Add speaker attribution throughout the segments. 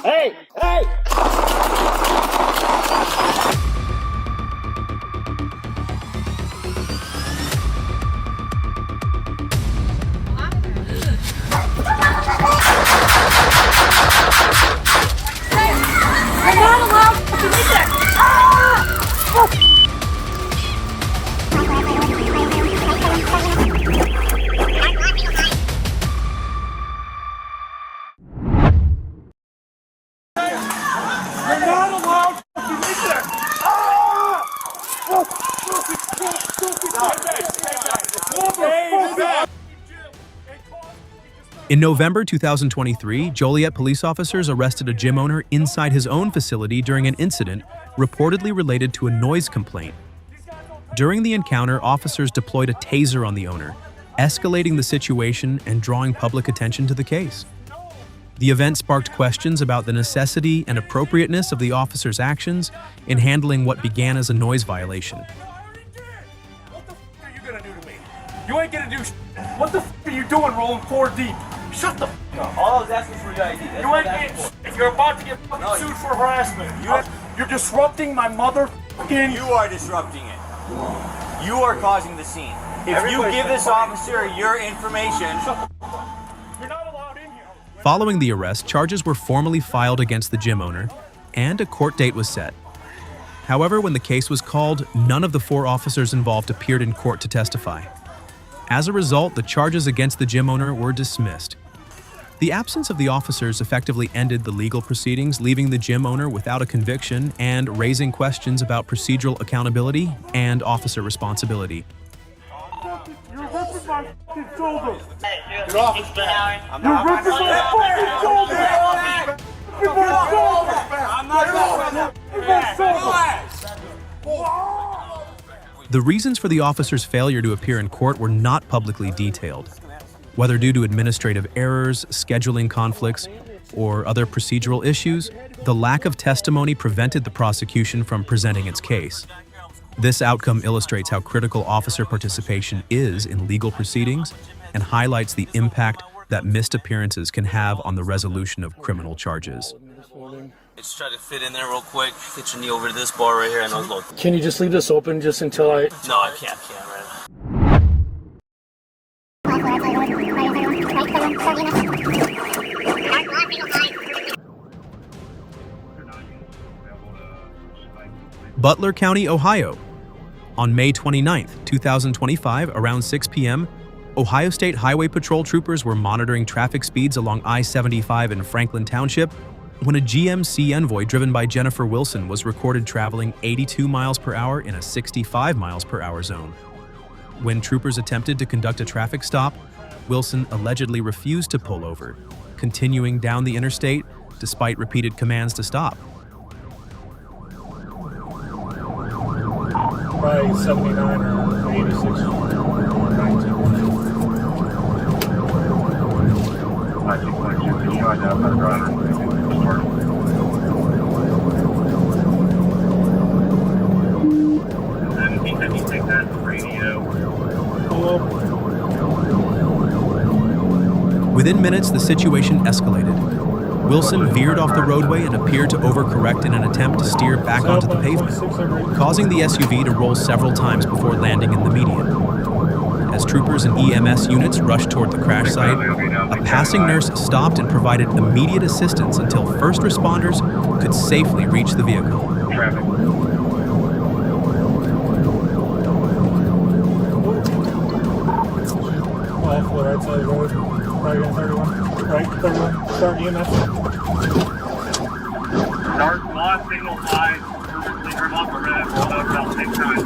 Speaker 1: Hey! Hey!
Speaker 2: You're not allowed to do that!
Speaker 1: You're not allowed to do that!
Speaker 3: In November 2023, Joliet police officers arrested a gym owner inside his own facility during an incident reportedly related to a noise complaint. During the encounter, officers deployed a taser on the owner, escalating the situation and drawing public attention to the case. The event sparked questions about the necessity and appropriateness of the officers' actions in handling what began as a noise violation.
Speaker 1: What the f are you gonna do to me? You ain't gonna do sh. What the f are you doing rolling 4 deep? Shut the f up.
Speaker 4: All I was asking for your ID. That's
Speaker 1: You
Speaker 4: what
Speaker 1: ain't
Speaker 4: I was
Speaker 1: getting
Speaker 4: asking
Speaker 1: sh. You're about to get fucking sued for harassment. You're disrupting my motherfucking.
Speaker 4: You are disrupting it. You are causing the scene. If you give this officer your information...
Speaker 1: You're not allowed in here.
Speaker 3: Following the arrest, charges were formally filed against the gym owner, and a court date was set. However, when the case was called, none of the 4 officers involved appeared in court to testify. As a result, the charges against the gym owner were dismissed. The absence of the officers effectively ended the legal proceedings, leaving the gym owner without a conviction and raising questions about procedural accountability and officer responsibility.
Speaker 1: You're ripping my fucking shoulder.
Speaker 4: Get off his back.
Speaker 1: You're ripping my fucking shoulder. You're ripping my shoulder.
Speaker 4: I'm not
Speaker 3: The reasons for the officers' failure to appear in court were not publicly detailed. Whether due to administrative errors, scheduling conflicts, or other procedural issues, the lack of testimony prevented the prosecution from presenting its case. This outcome illustrates how critical officer participation is in legal proceedings and highlights the impact that missed appearances can have on the resolution of criminal charges.
Speaker 5: Just try to fit in there real quick. Get your knee over to this bar right here and unload.
Speaker 1: Can you just leave this open just until I...
Speaker 5: No, I can't right now.
Speaker 3: Butler County, Ohio. On May 29, 2025, around 6 p.m., Ohio State Highway Patrol troopers were monitoring traffic speeds along I-75 in Franklin Township when a GMC Envoy driven by Jennifer Wilson was recorded traveling 82 miles per hour in a 65 miles per hour zone. When troopers attempted to conduct a traffic stop, Wilson allegedly refused to pull over, continuing down the interstate despite repeated commands to stop.
Speaker 1: Probably 79 or 86 or 19.
Speaker 3: Within minutes, the situation escalated. Wilson veered off the roadway and appeared to overcorrect in an attempt to steer back onto the pavement, causing the SUV to roll several times before landing in the median. As troopers and EMS units rushed toward the crash site, a passing nurse stopped and provided immediate assistance until first responders could safely reach the vehicle.
Speaker 1: Off the right side of the road, right on 31, right, 31, start EMS.
Speaker 6: Dark lost signal high, clear off the red, about 6 times,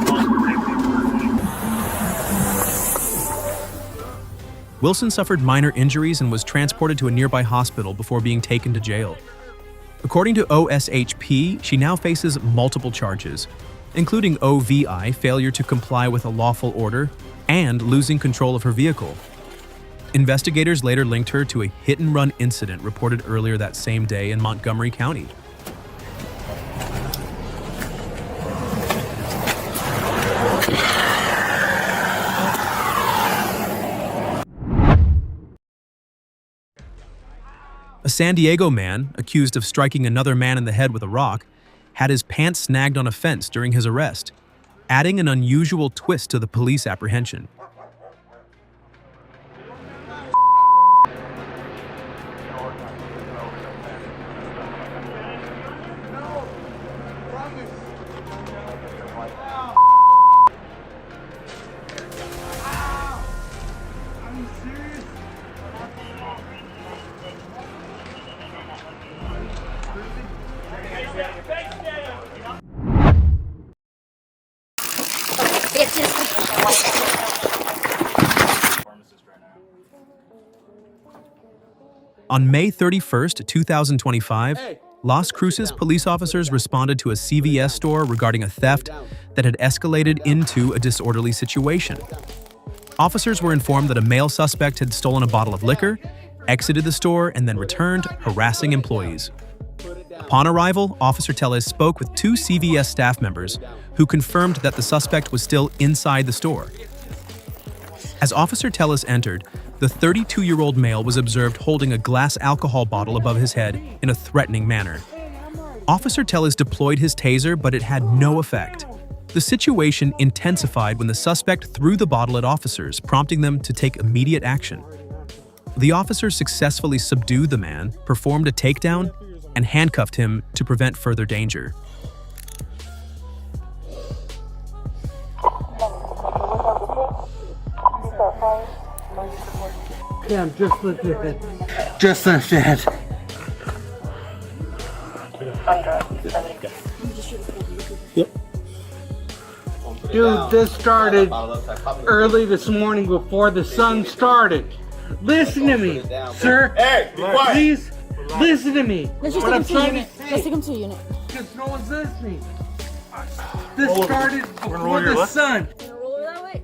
Speaker 3: Wilson suffered minor injuries and was transported to a nearby hospital before being taken to jail. According to OSHP, she now faces multiple charges, including OVI, failure to comply with a lawful order, and losing control of her vehicle. Investigators later linked her to a hit-and-run incident reported earlier that same day in Montgomery County. A San Diego man, accused of striking another man in the head with a rock, had his pants snagged on a fence during his arrest, adding an unusual twist to the police apprehension. On May 31st, 2025, Las Cruces police officers responded to a CVS store regarding a theft that had escalated into a disorderly situation. Officers were informed that a male suspect had stolen a bottle of liquor, exited the store, and then returned, harassing employees. Upon arrival, Officer Tellez spoke with two CVS staff members who confirmed that the suspect was still inside the store. As Officer Tellez entered, the 32-year-old male was observed holding a glass alcohol bottle above his head in a threatening manner. Officer Tellez deployed his taser, but it had no effect. The situation intensified when the suspect threw the bottle at officers, prompting them to take immediate action. The officers successfully subdued the man, performed a takedown, and handcuffed him to prevent further danger.
Speaker 7: Damn, just lift your head. Just lift your head. Yep. Dude, this started early this morning before the sun started. Listen to me, sir.
Speaker 4: Hey, be quiet.
Speaker 7: Please, listen to me.
Speaker 2: Let's just take him to the unit. Let's take him to the unit.
Speaker 7: Because no one's listening. This started before the sun.
Speaker 2: Roll it that way.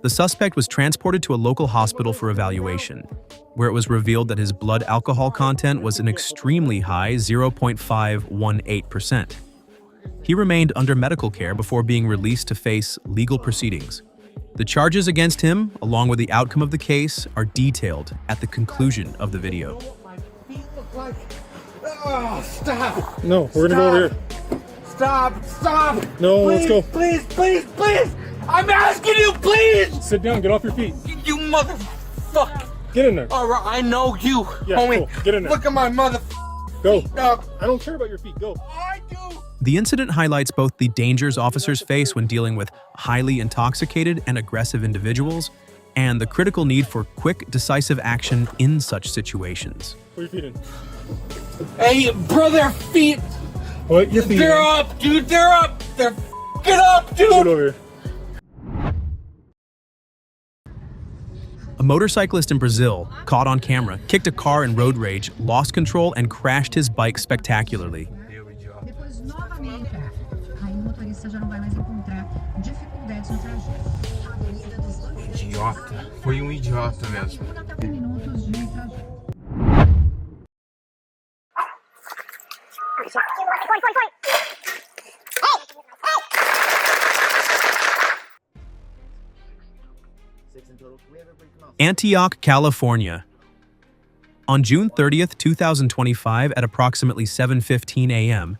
Speaker 3: The suspect was transported to a local hospital for evaluation, where it was revealed that his blood alcohol content was an extremely high 0.518%. He remained under medical care before being released to face legal proceedings. The charges against him, along with the outcome of the case, are detailed at the conclusion of the video.
Speaker 7: My feet look like... Oh, stop.
Speaker 8: No, we're gonna go over here.
Speaker 7: Stop, stop.
Speaker 8: No,
Speaker 7: please,
Speaker 8: let's go.
Speaker 7: Please, please, please. I'm asking you, please.
Speaker 8: Sit down, get off your feet.
Speaker 7: You motherfucker.
Speaker 8: Get in there.
Speaker 7: All right, I know you,
Speaker 8: Yeah,
Speaker 7: homie.
Speaker 8: cool. Get in there.
Speaker 7: Look at my mother.
Speaker 8: Go.
Speaker 7: Up.
Speaker 8: I don't care about your feet. Go.
Speaker 7: I do.
Speaker 3: The incident highlights both the dangers officers face when dealing with highly intoxicated and aggressive individuals, and the critical need for quick, decisive action in such situations.
Speaker 8: Put your feet in.
Speaker 7: Hey, brother, feet.
Speaker 8: Put your feet
Speaker 7: They're
Speaker 8: in.
Speaker 7: up, dude. They're up. They're f***ing up, dude.
Speaker 8: Get over here.
Speaker 3: A motorcyclist in Brazil, caught on camera, kicked a car in road rage, lost control, and crashed his bike spectacularly.
Speaker 9: Depois, novamente, aí o motorista já não vai mais encontrar dificuldades no trajeto.
Speaker 7: Idiota. Foi idiota mesmo.
Speaker 9: 30 minutos de trajeto.
Speaker 3: Antioch, California. On June 30th, 2025, at approximately 7:15 a.m.,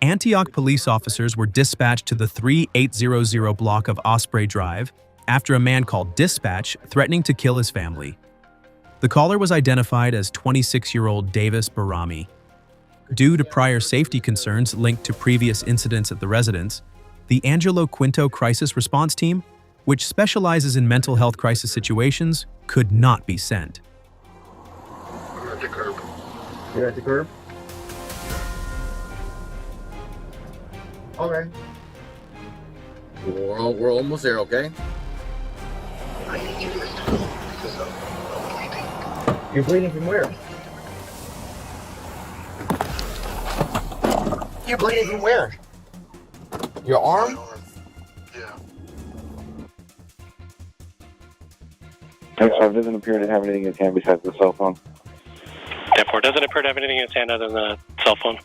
Speaker 3: Antioch police officers were dispatched to the 3800 block of Osprey Drive after a man called dispatch threatening to kill his family. The caller was identified as 26-year-old Davis Barami. Due to prior safety concerns linked to previous incidents at the residence, the Angelo Quinto Crisis Response Team, which specializes in mental health crisis situations, could not be sent.
Speaker 8: You're at the curb. You're at the curb?
Speaker 10: Okay. We're almost there, okay? You're bleeding from where? You're bleeding from where? Your arm?
Speaker 8: Yeah.
Speaker 11: 10-5 doesn't appear to have anything in his hand besides the cell phone.
Speaker 6: 10-4 doesn't appear to have anything in his hand other than a cell phone.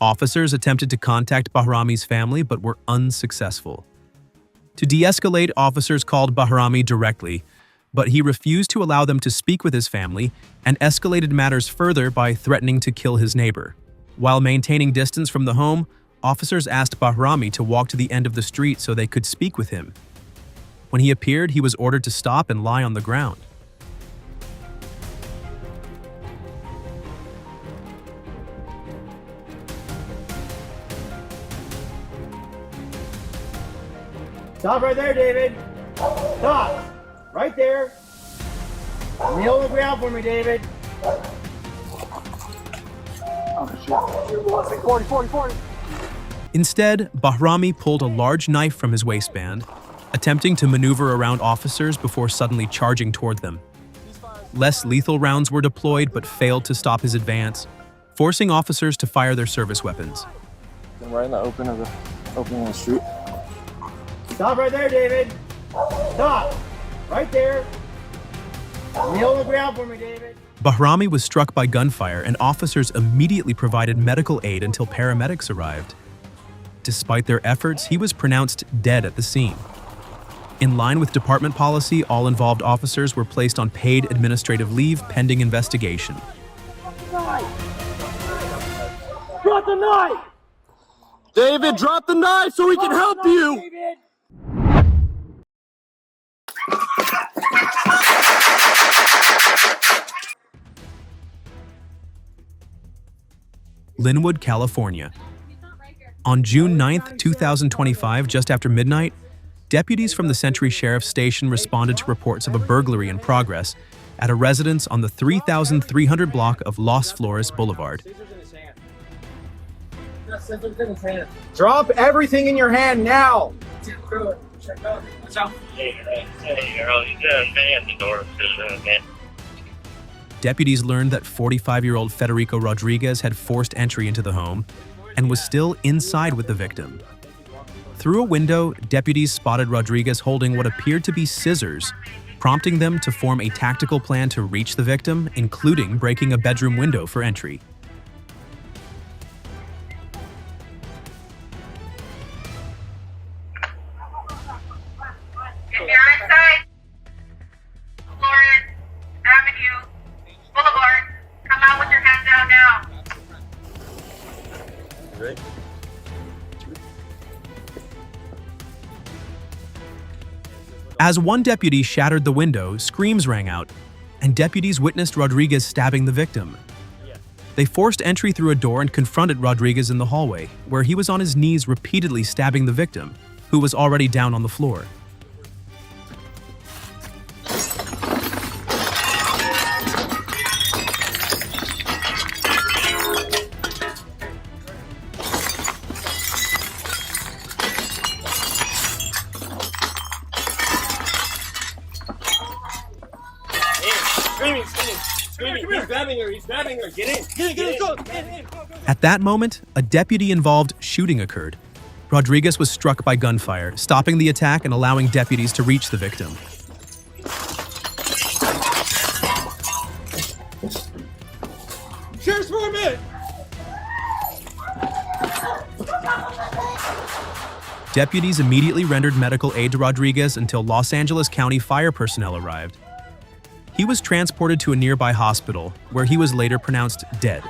Speaker 3: Officers attempted to contact Bahrami's family but were unsuccessful. To de-escalate, officers called Bahrami directly, but he refused to allow them to speak with his family and escalated matters further by threatening to kill his neighbor. While maintaining distance from the home, officers asked Bahrami to walk to the end of the street so they could speak with him. When he appeared, he was ordered to stop and lie on the ground.
Speaker 4: Stop right there, David. Stop. Right there. Kneel on the ground for me, David. Oh, shit. 40.
Speaker 3: Instead, Bahrami pulled a large knife from his waistband, attempting to maneuver around officers before suddenly charging toward them. Less lethal rounds were deployed but failed to stop his advance, forcing officers to fire their service weapons.
Speaker 11: Right in the opening of the street.
Speaker 4: Stop right there, David. Stop. Right there. Kneel on the ground for me, David.
Speaker 3: Bahrami was struck by gunfire, and officers immediately provided medical aid until paramedics arrived. Despite their efforts, he was pronounced dead at the scene. In line with department policy, all involved officers were placed on paid administrative leave pending investigation.
Speaker 4: Drop the knife!
Speaker 10: David, drop the knife so we can help you!
Speaker 4: David.
Speaker 3: Linwood, California. On June 9, 2025, just after midnight, deputies from the Century Sheriff's Station responded to reports of a burglary in progress at a residence on the 3,300 block of Los Flores Boulevard.
Speaker 10: Drop everything in your hand now!
Speaker 3: Deputies learned that 45-year-old Federico Rodriguez had forced entry into the home and was still inside with the victim. Through a window, deputies spotted Rodriguez holding what appeared to be scissors, prompting them to form a tactical plan to reach the victim, including breaking a bedroom window for entry.
Speaker 2: If you're inside Flores Avenue Boulevard, come out with your hands down now.
Speaker 5: Great.
Speaker 3: As one deputy shattered the window, screams rang out, and deputies witnessed Rodriguez stabbing the victim. They forced entry through a door and confronted Rodriguez in the hallway, where he was on his knees repeatedly stabbing the victim, who was already down on the floor.
Speaker 5: He's grabbing her. Get in.
Speaker 3: At that moment, a deputy-involved shooting occurred. Rodriguez was struck by gunfire, stopping the attack and allowing deputies to reach the victim.
Speaker 10: Cheers for a minute!
Speaker 3: Deputies immediately rendered medical aid to Rodriguez until Los Angeles County fire personnel arrived. He was transported to a nearby hospital, where he was later pronounced dead.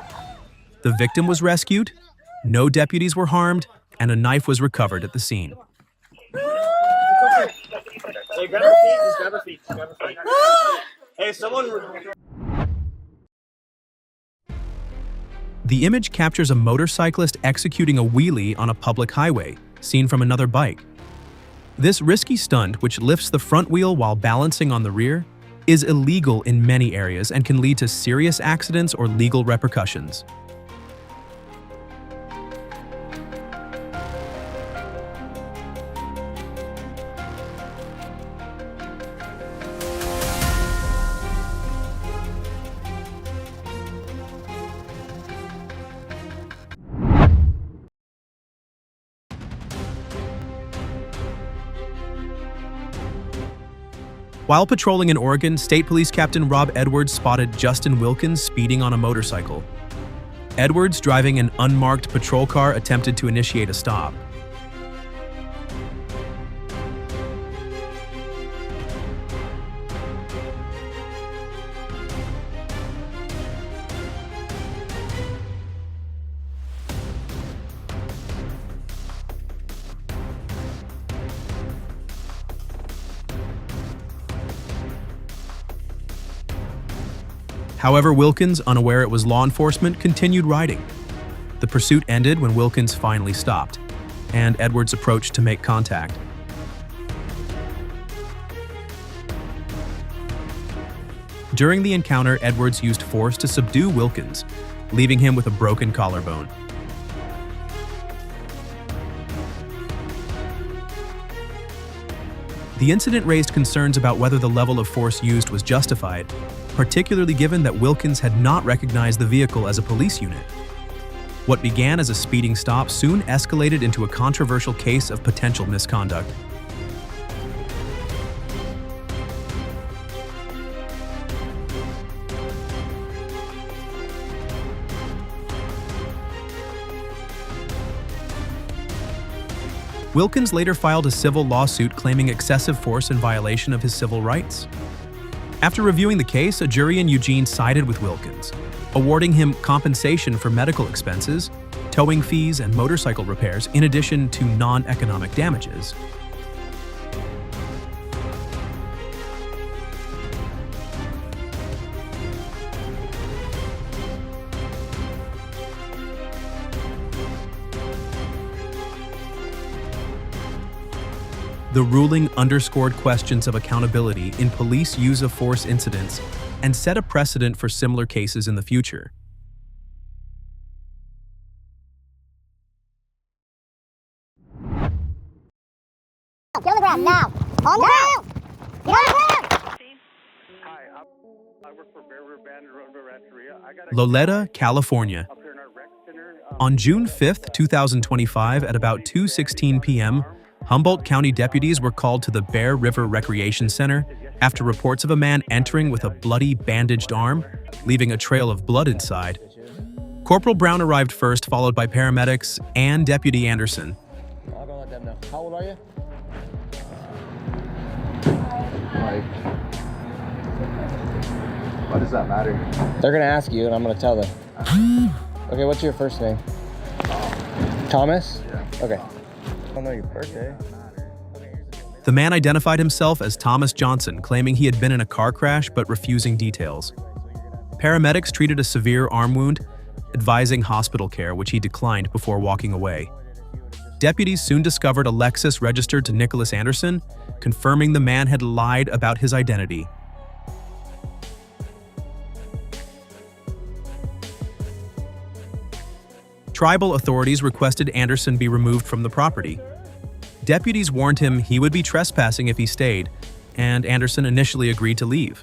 Speaker 3: The victim was rescued, no deputies were harmed, and a knife was recovered at the scene.
Speaker 5: Hey, grab her feet. Just grab her feet. Hey, someone...
Speaker 3: The image captures a motorcyclist executing a wheelie on a public highway, seen from another bike. This risky stunt, which lifts the front wheel while balancing on the rear, is illegal in many areas and can lead to serious accidents or legal repercussions. While patrolling in Oregon, State Police Captain Rob Edwards spotted Justin Wilkins speeding on a motorcycle. Edwards, driving an unmarked patrol car, attempted to initiate a stop. However, Wilkins, unaware it was law enforcement, continued riding. The pursuit ended when Wilkins finally stopped, and Edwards approached to make contact. During the encounter, Edwards used force to subdue Wilkins, leaving him with a broken collarbone. The incident raised concerns about whether the level of force used was justified, particularly given that Wilkins had not recognized the vehicle as a police unit. What began as a speeding stop soon escalated into a controversial case of potential misconduct. Wilkins later filed a civil lawsuit claiming excessive force in violation of his civil rights. After reviewing the case, a jury in Eugene sided with Wilkins, awarding him compensation for medical expenses, towing fees, and motorcycle repairs, in addition to non-economic damages. The ruling underscored questions of accountability in police use of force incidents and set a precedent for similar cases in the future.
Speaker 12: Get on the ground now! On the ground! Get on the ground!
Speaker 6: Hi, I work for Bear River Band Road Rancheria. I got
Speaker 3: Loleta, California.
Speaker 6: up here in our rec center.
Speaker 3: On June 5, 2025, at about 2:16 p.m., Humboldt County deputies were called to the Bear River Recreation Center after reports of a man entering with a bloody, bandaged arm, leaving a trail of blood inside. Corporal Brown arrived first, followed by paramedics and Deputy Anderson.
Speaker 10: I'll go let them know. How old are you?
Speaker 11: Why does that matter?
Speaker 10: They're gonna ask you, and I'm gonna tell them. Okay, what's your first name? Thomas? Yeah. Okay. I don't know your birthday.
Speaker 3: The man identified himself as Thomas Johnson, claiming he had been in a car crash but refusing details. Paramedics treated a severe arm wound, advising hospital care, which he declined before walking away. Deputies soon discovered a Lexus registered to Nicholas Anderson, confirming the man had lied about his identity. Tribal authorities requested Anderson be removed from the property. Deputies warned him he would be trespassing if he stayed, and Anderson initially agreed to leave.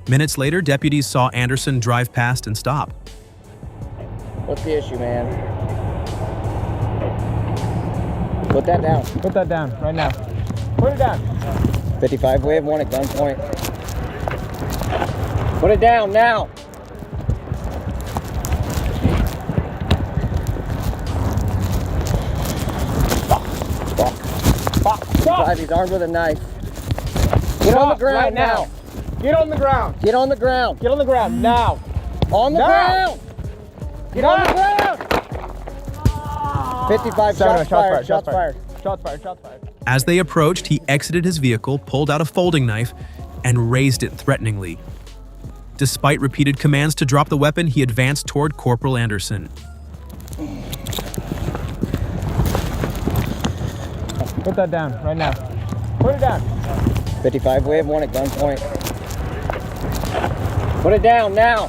Speaker 3: Minutes later, deputies saw Anderson drive past and stop.
Speaker 10: What's the issue, man? Put that down.
Speaker 4: Put that down right now. Put it down.
Speaker 10: 55, we have one at gunpoint. Put it down now. Stop. He's armed with a knife. Get on the ground
Speaker 4: right
Speaker 10: now.
Speaker 4: Get on the ground.
Speaker 10: Get on the ground.
Speaker 4: Get on the ground now.
Speaker 10: On the
Speaker 4: Now.
Speaker 10: ground. Get on the ground. 55 shots fired. Shots fired.
Speaker 4: Shots fired. Shots fired.
Speaker 3: As they approached, he exited his vehicle, pulled out a folding knife, and raised it threateningly. Despite repeated commands to drop the weapon, he advanced toward Corporal Anderson.
Speaker 4: Put that down right now. Put it down.
Speaker 10: 55, we have one at gunpoint. Put it down now.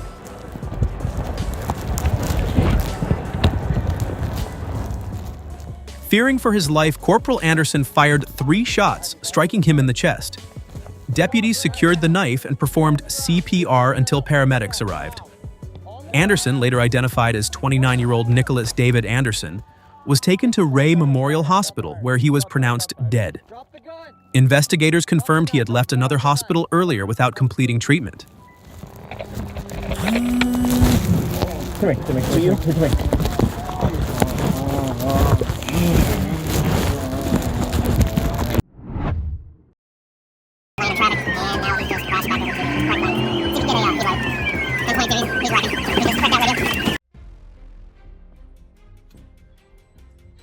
Speaker 3: Fearing for his life, Corporal Anderson fired 3 shots, striking him in the chest. Deputies secured the knife and performed CPR until paramedics arrived. Anderson, later identified as 29-year-old Nicholas David Anderson, was taken to Ray Memorial Hospital, where he was pronounced dead. Investigators confirmed he had left another hospital earlier without completing treatment.
Speaker 4: Come here.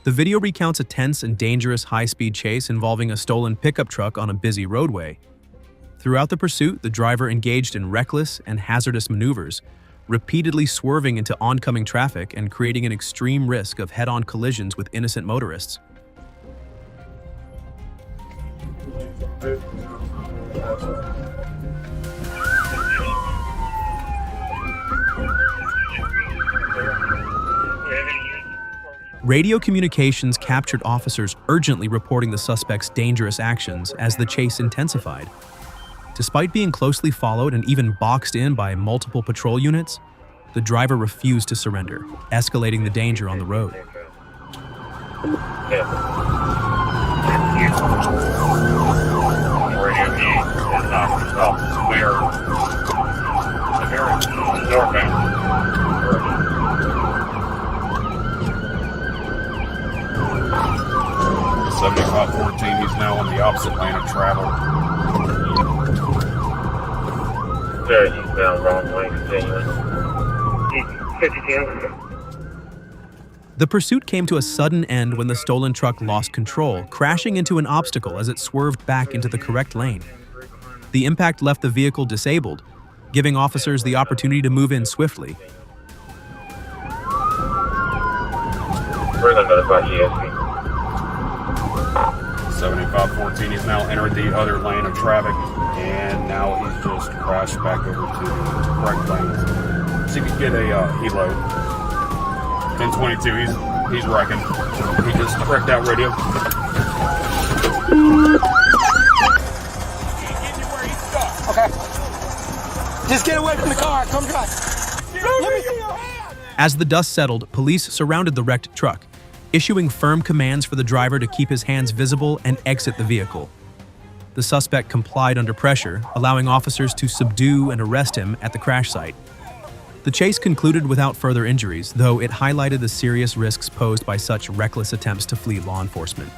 Speaker 3: The video recounts a tense and dangerous high-speed chase involving a stolen pickup truck on a busy roadway. Throughout the pursuit, the driver engaged in reckless and hazardous maneuvers, repeatedly swerving into oncoming traffic and creating an extreme risk of head-on collisions with innocent motorists. Radio communications captured officers urgently reporting the suspect's dangerous actions as the chase intensified. Despite being closely followed and even boxed in by multiple patrol units, the driver refused to surrender, escalating the danger on the road.
Speaker 6: Radio E is not clear. Northbound.
Speaker 13: 7514, he's now on the opposite lane of travel.
Speaker 6: There, he's down wrong lane, continuing. 52.
Speaker 3: The pursuit came to a sudden end when the stolen truck lost control, crashing into an obstacle as it swerved back into the correct lane. The impact left the vehicle disabled, giving officers the opportunity to move in swiftly.
Speaker 6: Further notify ESP.
Speaker 13: 7514, he's now entered the other lane of traffic, and now he's just crashed back over to the correct lane. So you can get a helo. 1022, he's wrecking. He just wrecked out radio.
Speaker 4: Okay. Just get away from the car. Come drive. Let me see your hand.
Speaker 3: As the dust settled, police surrounded the wrecked truck, issuing firm commands for the driver to keep his hands visible and exit the vehicle. The suspect complied under pressure, allowing officers to subdue and arrest him at the crash site. The chase concluded without further injuries, though it highlighted the serious risks posed by such reckless attempts to flee law enforcement.